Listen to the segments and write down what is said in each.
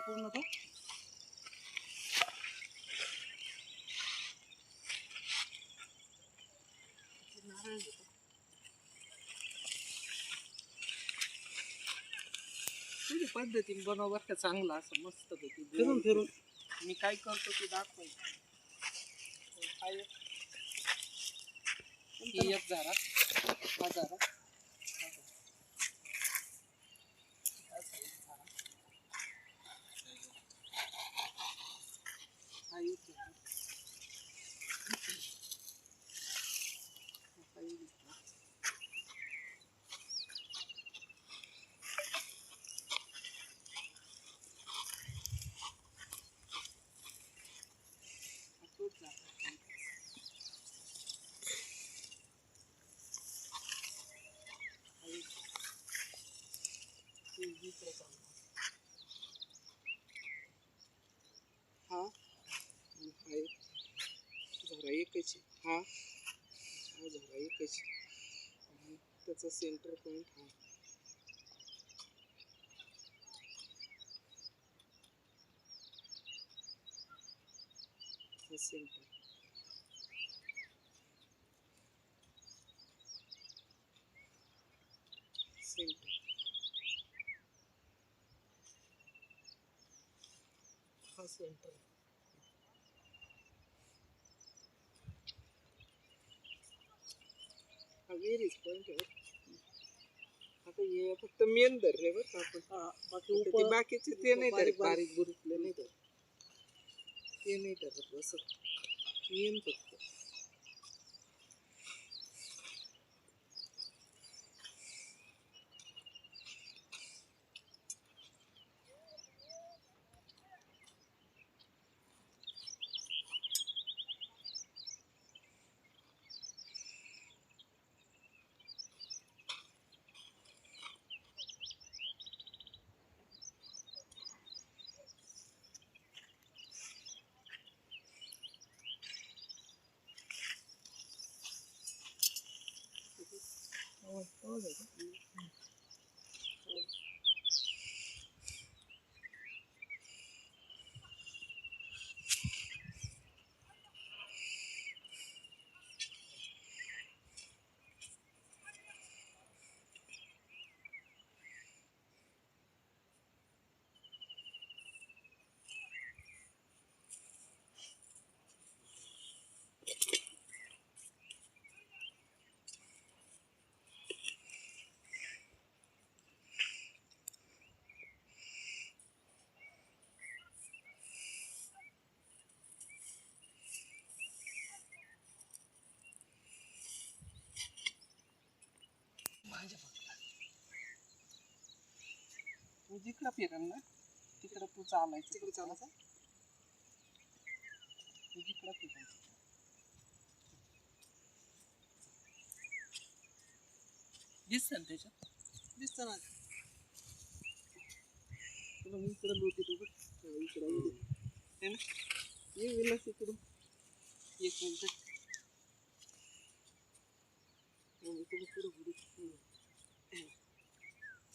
पूर्ण तो नारळ घेतो. तुझ्या पद्धतीने बनव बरं का, चांगला असं मस्त पैकी फिरून फिरून मी काय करतो ते दाखवायचं. एक झारा हा झारा हा एक झारा हा झारा एकच हा झारा एकच आणि त्याचा सेंटर पॉइंट हा सेंटर सेंटर हा सेंटर हा वेरीज पॉइंट आहे. आता हे फक्त मेन धर रे बरं आपण बाकी बाकीचे ते नाही धरत, बारीक बुरीकले नाही धरत, ते नाही धरत बस मेन फक्त. तू जिकडं फिरन ना तिकडं तू चालायचं, तिकडे चालायचं, तू जिकडं फिरायचं दिसत ना त्याच्यात, दिसत ना तुला. मी इकडं लोटी तू इकडं है ना, ये विलास इकडून एक मिनिट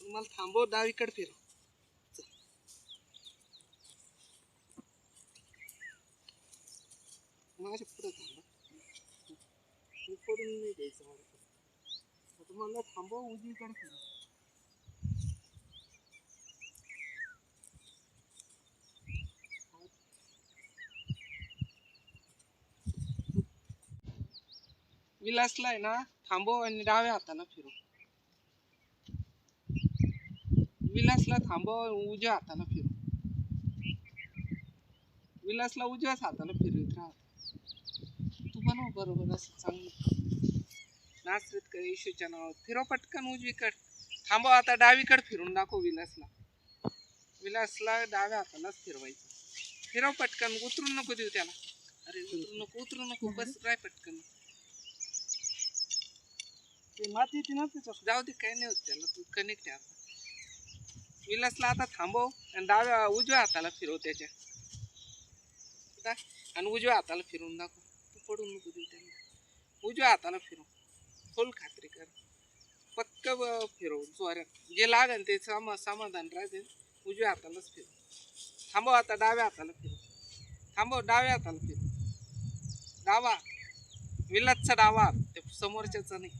मला थांबव, डावीकडे फिरव. माझ्या पुढे थांबा, मी पडून नाही द्यायचं मला. आता मला थांबव, उजवीकडे फिरव. विलासला आहे ना थांबव आणि डाव्या हाताला फिरव. विलासला थांबव, उजव्या हाताला फिरव. विलासला उजव्याच हाताला फिरवीत राहा. तू बनव बरोबर असं चांगलं. नाचरीत का येशूच्या नावात फिरव पटकन उजवीकड. थांबव, आता डावीकडे फिरून दाखव विलासला. विलासला डाव्या हातालाच फिरवायचं. फिरव पटकन, उतरून नको देऊ त्याला. अरे उतरू नको बस राय पटकन. ते माती येते ना त्याच्या, जाऊ दे काही नाही होत त्याला, तू कनेक्ट आहे आता. विलासला आता थांबव आणि डाव्या उजव्या हाताला फिरव त्याच्या, आणि उजव्या हाताला फिरवून दाखव. तू पडून नको देऊ त्याला. उजव्या हाताला फिरव, फुल खात्री कर, पक्क फिरव जोरात. जे लागेल ते समाधान राहते. उजव्या हातालाच फिरव. थांबव आता डाव्या हाताला फिरू. थांबव डाव्या हाताला फिरू. डावा विलासचा डावा हात, ते समोरच्याचा नाही,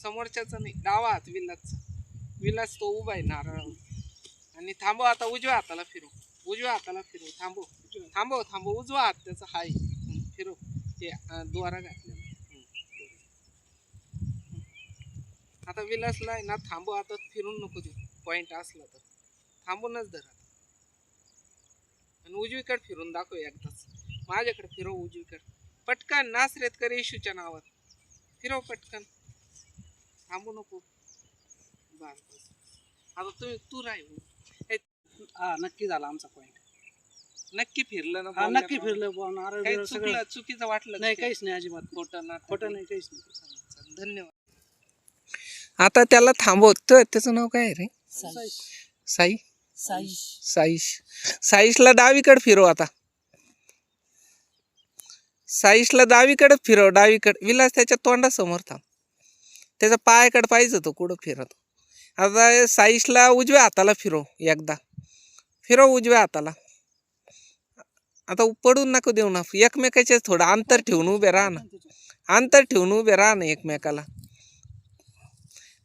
समोरच्याचा नाही, डावा हात विलासचा. विलास तो उभा आहे नारळावर. आणि थांबव आता उजव्या हाताला फिरू. उजव्या हाताला फिरू. थांबव थांबव थांबव. उजवा हात त्याचा हाय. फिरू. ते द्वारा घातलेला. आता विलासला आहे ना थांबव आता, फिरून नको देऊ. पॉइंट असला तर थांबूनच धरा. आणि उजवीकडे फिरून दाखव एकदाच. माझ्याकडे फिरव उजवीकडे. पटकन नासरेतकर येशूच्या नावात फिरव पटकन. थांबू नको. बस आता तू राहील. हा नक्की झाला आमचा पॉइंट. नक्की फिरलं ना? हा नक्की फिरलं. काही चुकलं, चुकीचं वाटलं नाही? काहीच नाही, अजिबात खोटं ना. खोटं नाही, काहीच नाही. धन्यवाद. आता त्याला थांबवत. त्याचं नाव काय आहे रे? साई. साईश. साईशला डावीकडे फिरव आता. साईशला डावीकडे फिरव. डावीकडे. विलास त्याच्या तोंडासमोर थांब. त्याच्या पायाकडे पाहिजे तो कुठं फिरत. आता साईशला उजव्या हाताला फिरव एकदा. फिरव उजव्या हाताला. आता पडून नको देऊ ना. एकमेकाचे थोडं अंतर ठेवून उभे राहा ना. अंतर ठेवून उभे राहा ना एकमेकाला.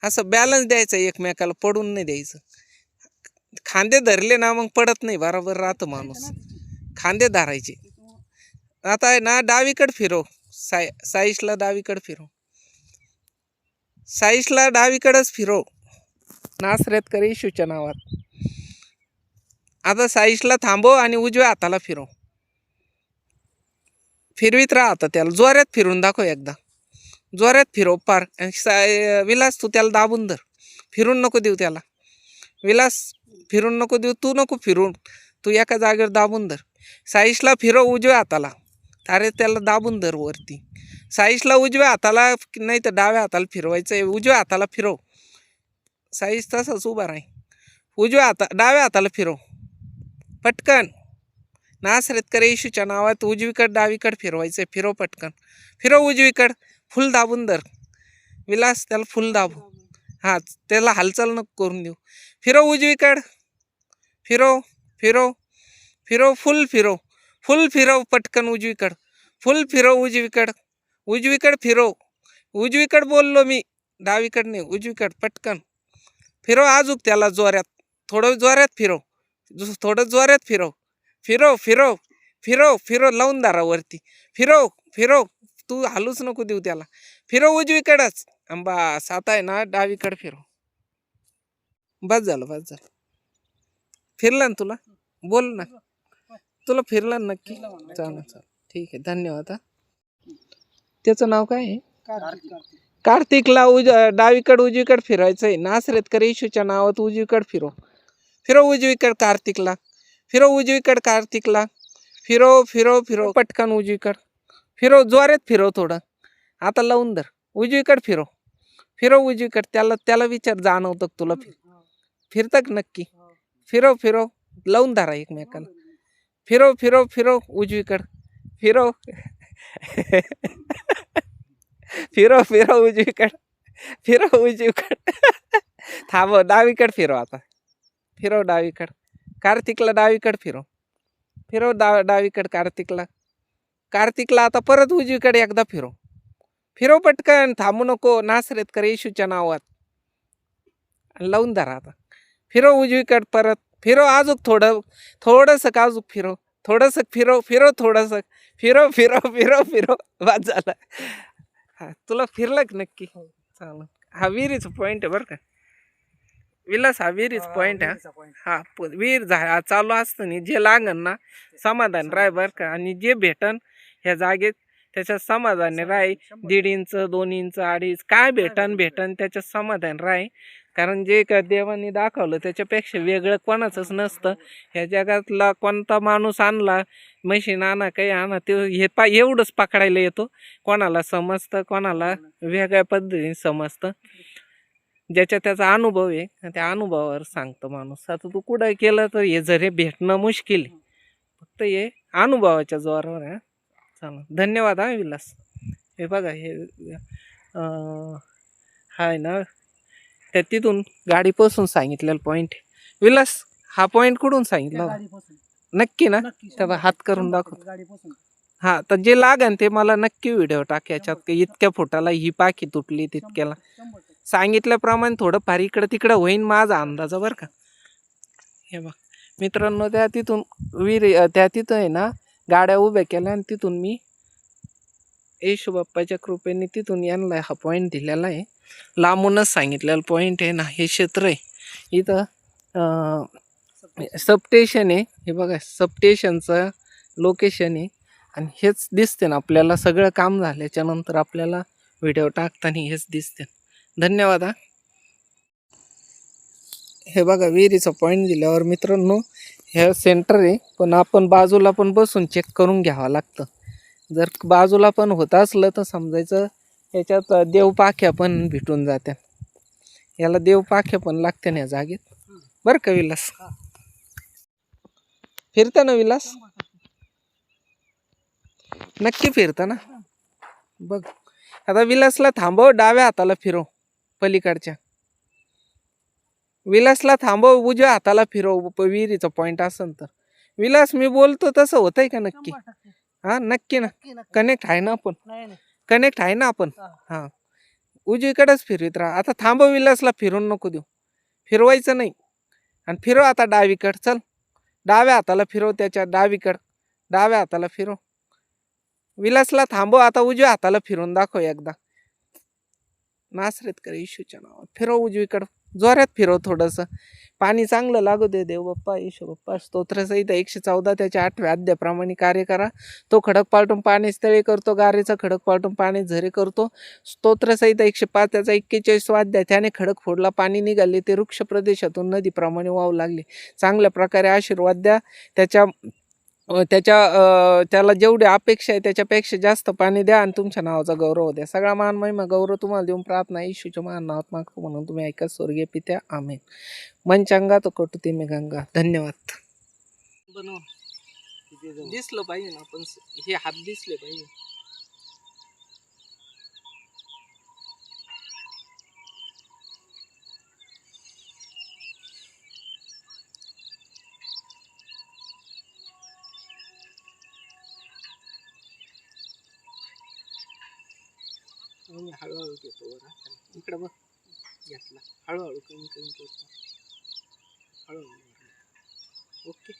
असं बॅलन्स द्यायचं एकमेकाला, पडून नाही द्यायचं. खांदे धरले ना मग पडत नाही, बरोबर राहतं माणूस. खांदे धरायचे. आता आहे ना डावीकडे फिरव. साईशला डावीकडे फिरव. साईशला डावीकडेच फिरव. नासरेतकर येशूच्या नावात. आता साईशला थांबव आणि उजव्या हाताला फिरव. फिरवीत राहा आता त्याला. जोरात फिरून दाखव एकदा. जोरात फिरव पार. विलास तू त्याला दाबून धर. फिरून नको देऊ त्याला. विलास फिरून नको देऊ. तू नको फिरून. तू एका जागेवर दाबून धर. साईशला फिरव उजव्या हाताला. अरे त्याला दाबून धर वरती. साईशला उजव्या हाताला नाही तर डाव्या हाताला फिरवायचं आहे. उजव्या हाताला फिरव. साईश तसाच उभा राही. उजव्या डाव्या हाताला फिरव पटकन. नासरेतकर येशूच्या नावात उजवीकडे डावीकडे फिरवायचं आहे. फिरव पटकन. फिरव उजवीकडे. फुल दाबून धर. विलास त्याला फुल दाबू. हां त्याला हालचाल नको करून देऊ. फिरव उजवीकडे. फिरव फिरव फिरव. फुल फिरव. फुल फिरव पटकन उजवीकडे. फुल फिरव उजवीकडे. उजवीकडे फिरव. उजवीकडे बोललो मी, डावीकडे नाही. उजवीकडे पटकन फिरव. आजूक त्याला जोरात. थोडं जोरात फिरव. थोडं जोरात फिरव. फिरव फिरव फिरव फिरव. लावून धरा वरती. फिरव फिरव. तू हालूच नको देऊ त्याला. फिरव उजवीकडेच. बस आता आहे ना डावीकडे फिरव. बस झालं बस झालं. फिरलं ना तुला? बोल ना. तुला फिरलं ना नक्की? चालेल चालेल ठीक आहे. धन्यवाद. त्याचं नाव काय आहे? कार्तिकला डावीकडे उजवीकडे फिरायचं आहे. नासरेतकर येशूच्या नावात उजवीकडे फिरव. फिरव उजवीकडे कार्तिकला. फिरव उजवीकडे कार्तिकला. फिरव फिरव फिरव पटकन उजवीकडे. फिरव जोरात फिरव थोडं. आता लावून धर. उजवीकडे फिरव. फिरव उजवीकडे. त्याला विचार जाणवतं तुला फिरतं का नक्की? फिरव फिरव. लावून धरा एकमेकाला. फिरव फिरव फिरव उजवीकडे. फिरव फिरव फिरव उजवीकडे. फिरव उजवीकडे. थांबव. डावीकडे फिरव आता. फिरव डावीकडे. कार्तिकला डावीकडे फिरव. फिरव डावीकडे कार्तिकला. कार्तिकला आता परत उजवीकडे एकदा फिरव. फिरव पटकन. थांबू नको. नासरेतकर येशूच्या नावात. लावून धरा आता. फिरव उजवीकडे परत. फिरव अजून थोडंसं अजून फिरव. थोडंसं फिरव. फिरव थोडंसं. फिरव फिरव फिरव फिरव. बस झालं. हा तुला फिरलं का नक्की? चालेल. हा विहिरीचा पॉईंट आहे बरं का विलास. हा विहिरीच पॉईंट आहे. हा विहीर चालू असतं ना जे लागन ना समाधान राय बरं का. आणि जे भेटन ह्या जागेत त्याच्यात समाधान राय. 1.5 इंच 2 इंच 2.5 काय भेटन त्याच्यात समाधान राय. कारण जे का देवाने दाखवलं त्याच्यापेक्षा वेगळं कोणाचंच नसतं. ह्या जगातला कोणता माणूस आणला, मशीन आणा काही आणा, ते एवढंच पकडायला येतो. कोणाला समजतं, कोणाला वेगळ्या पद्धतीने समजतं. ज्याच्या त्याचा अनुभव आहे त्या अनुभवावर सांगतो माणूस. आता तू कुठं केलं तर हे जरी भेटणं मुश्किल आहे. फक्त हे अनुभवाच्या जोरावर आहे. चला धन्यवाद. हा विलास. हे बघा हे हाय ना त्या तिथून गाडीपासून सांगितलेलं पॉईंट. विलास हा पॉईंट कुठून सांगितलं? नक्की ना? नक्की तेव्हा हात करून दाखव. गाडीपासून हा, तर जे लागन ते मला नक्की व्हिडिओ टाक याच्यात, की इतक्या फुटाला ही पाखी तुटली तितक्याला. 100%. सांगितल्याप्रमाणे थोडं फार इकडं तिकडं होईन माझा अंदाज बरं का. हे बघ मित्रांनो, त्या तिथून त्या तिथं आहे ना गाड्या उभ्या केल्या आणि तिथून मी येशू बाप्पाच्या कृपेने तिथून यांना हा पॉईंट दिलेला आहे. लांबूनच सांगितलेला पॉईंट आहे ना, हे क्षेत्र आहे. इथं सबस्टेशन आहे. हे बघा सबस्टेशनचं लोकेशन आहे आणि हेच दिसते ना आपल्याला. सगळं काम झाल्याच्या नंतर आपल्याला व्हिडिओ टाकताना हेच दिसते. धन्यवाद हा. हे बघा विहिरीचा पॉईंट दिल्यावर मित्रांनो हे सेंटर आहे, पण आपण बाजूला पण बसून चेक करून घ्यावं लागतं. जर बाजूला पण होत असलं तर समजायचं याच्यात देवपाख्या पण भेटून जात्या. याला देवपाख्या पण लागते ना या जागेत बरं का विलास. फिरता ना विलास? नक्की फिरता ना? बघ आता विलासला थांबव, डाव्या हाताला फिरव पलीकडच्या. विलासला थांबव, उजव्या हाताला फिरव विहिरीचा पॉईंट असेल तर. विलास मी बोलतो तसं होतंय का नक्की? 100%. हा नक्की ना? नक्की. कनेक्ट आहे ना आपण? नाही नाही. कनेक्ट आहे ना आपण? हा. हा, उजवीकडेच फिरवीत राहा. आता थांबव, विलासला फिरून नको देऊ, फिरवायचं नाही. आणि फिरव आता डावीकड. चल डाव्या हाताला फिरव, त्याच्या डावीकड डाव्या हाताला फिरव. विलासला थांबव, आता उजव्या हाताला फिरून दाखव एकदा. नासरेत कर येशूच्या नावात. फिरव उजवीकडं, जोरात फिरव थोडंसं. पाणी चांगलं लागू दे. देव बाप्पा येशू बाप्पा स्तोत्रसहित 114 त्याच्या 8व्या अध्यायाप्रमाणे कार्य करा. तो खडक पालटून पाणी स्थळे करतो, गारेचा खडक पालटून पाणी झरे करतो. स्तोत्रसहित 105 त्याचा 41 अध्याय. त्याने खडक फोडला, पाणी निघाले, ते वृक्ष प्रदेशातून नदीप्रमाणे वाहू लागले. चांगल्या प्रकारे आशीर्वाद द्या. त्याला जेवढी अपेक्षा आहे त्याच्यापेक्षा जास्त पाणी द्या आणि तुमच्या नावाचा गौरव द्या. सगळा मान महिमा गौरव तुम्हाला देऊन प्रार्थना येशूच्या महान नावात मागतो, म्हणून तुम्ही ऐका स्वर्गीय पित्या. आमेन. मन चंगा तो कटुते मी गंगा. धन्यवाद. बनव दिसलं पाहिजे ना आपण, हे हात दिसले पाहिजे. मी हळूहळू घेतो बरं. इकडं बघ, घेतला हळूहळू कमी कमी करतो. हळूहळू. ओके.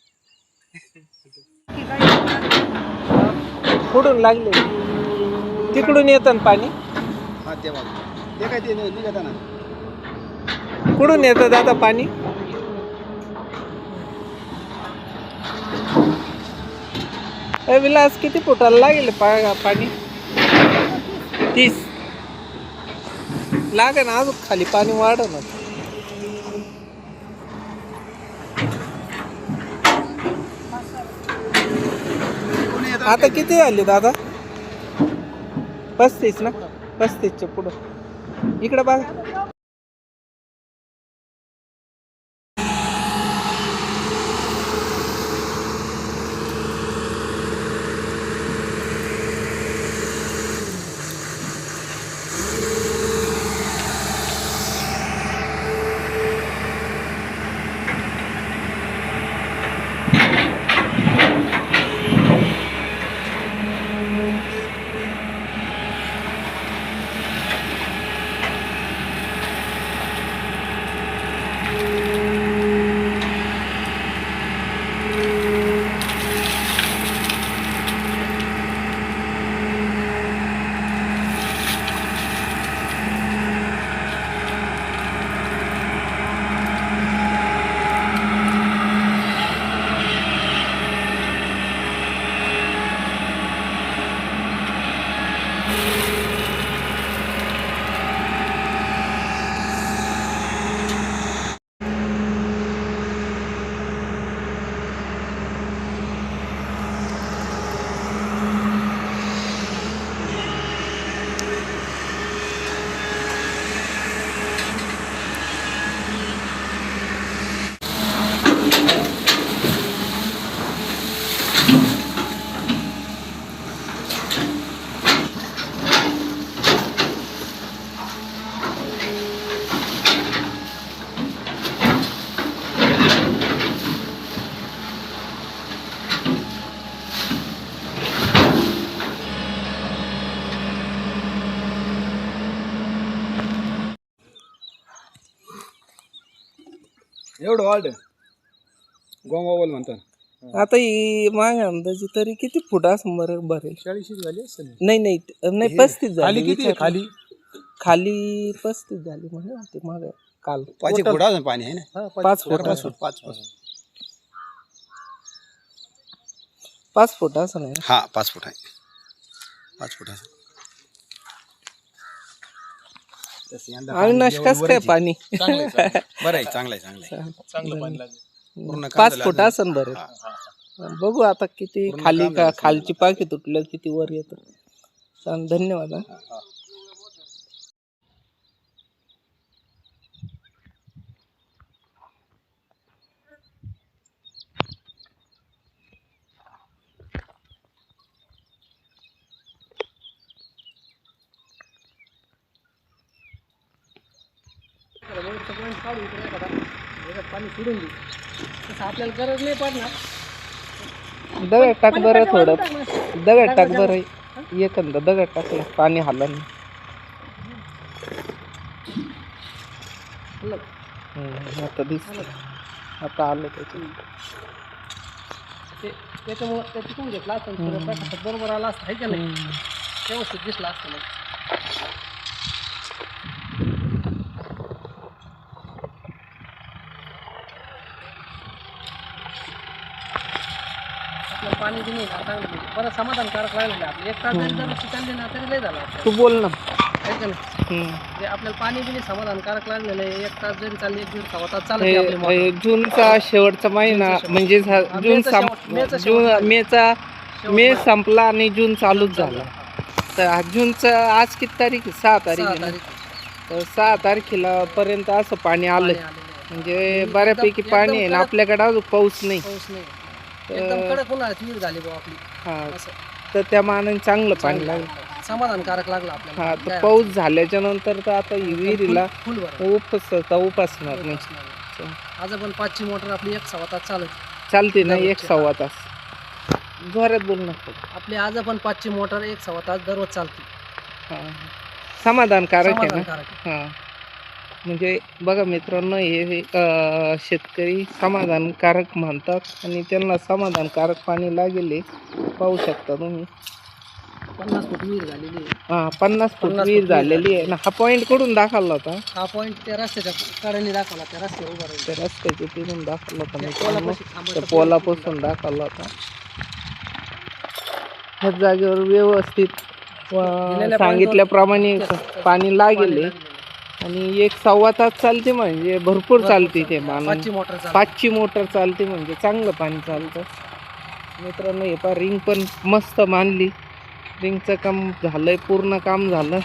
कुठून लागले? तिकडून येतं ना पाणी? हा ते बघ, ते काय ते निघत ना. कुठून येतं दादा पाणी? विलास किती फुटाला लागेल पाणी? 30 लागे ना, अजून खाली पाणी वाढव. आता किती झाले दादा? 35 ना? 35च्या पुढं. इकडे बघा. एवढं वाढ गोंगावल म्हणतात. आता ही माझ्या अंदाजी तरी किती फूट असं बरं भरेल? 40 झाली असेल. नाही 35 झाली. खाली किती आहे? विचार. खाली 35 झाली म्हणजे होते मागे काल 5 फूट अजून पाणी आहे ना. 5 फूट 5 फूट असं नाही. हा 5 फूट आहे. 5 फूट असं. अविनाश कसं काय पाणी? बरं आहे, चांगलं आहे. चांगलं पाणी लागलं. पूर्ण 5 फूट असं बरं. बघू आता किती खाली का खालची पाकी तुटलं किती वर येतं. धन्यवाद. पाणी सोडून दे तसं आपल्याला गरज नाही पडणार. दगड टाक बरं थोडं. दगड टाक बरं. एकंदर दगड टाकलं पाणी हल्लं नाही. आता दिसत आता आलं त्याच्यामुळं ते टिकून घेतला असतं बरोबर आला असतं आहे का नाही? व्यवस्थित दिसला असतं मग. आपलं पाणी बी नाही ना चांगलं म्हणजे बरं समाधानकारक राहिलं आपलं. 1 तास जरी दररोज चालले ना तरी लय झाला तू बोल ना. आहे का नाही? म्हणजे आपल्याला पाणी बी नाही समाधानकारक लागलेलं आहे. 1 तास जरी चालले 1-1.5 सव्वा तास चालत आपली मोटर. जूनचा शेवटचा महिना म्हणजे मे संपला आणि जून चालूच झाला. तर जूनचा आज किती तारीख? 6 तारीख आहे ना. तर 6 तारखेला पर्यंत असं पाणी आलं म्हणजे बऱ्यापैकी पाणी आहे ना. आपल्याकडे अजून पाऊस नाही. पाऊस नाही. एकदम कडक उन्हाळ्यात विहीर झाली भाऊ आपली. हा असं तर त्या मानाने चांगलं पाणी लागलं. समाधानकारक लागलं आपल्याला. हा तर पाऊस झाल्याच्या नंतर तर आता ही विहिरीला फुल बरं उपासणार नाही. आज पण 5ची मोटर आपली 1 सव्वा तास चालते ना. 1 सव्वा तास जोरात बोल ना. आपली आज पण 5ची मोटर 1 सव्वा तास दररोज चालते. समाधानकारक आहे ना. समाधानकारक आहे. हां म्हणजे बघा मित्रांनो हे शेतकरी समाधानकारक म्हणतात आणि त्यांना समाधानकारक पाणी लागेल. पाहू शकता तुम्ही 50 फूट विहीर झालेली आहे. हां 50 फूट विहीर झालेली आहे ना. हा पॉईंट कुठून दाखवला होता? हा पॉईंट त्या रस्त्याच्या कडेने दाखवला. त्या रस्त्यावर उभा राहिला. त्या रस्त्याच्या तिथून दाखवला होता त्या मित्रांनो. पोलापाशी थांबायचं त्या पोलापासून दाखवला होता. ह्याच जागेवर व्यवस्थित सांगितल्याप्रमाणे पाणी लागेल आणि 1 सव्वा तास चालते म्हणजे भरपूर चालते. ते मानून 5ची मोटर चालते म्हणजे चांगलं पाणी चालतं. मित्रांनो हे पहा रिंग पण मस्त मानली. रिंगचं काम झालंय. पूर्ण काम झालं.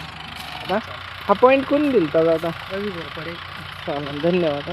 हा पॉईंट कोण दिलता दादा? रवी घोरपडे. चालेल धन्यवाद.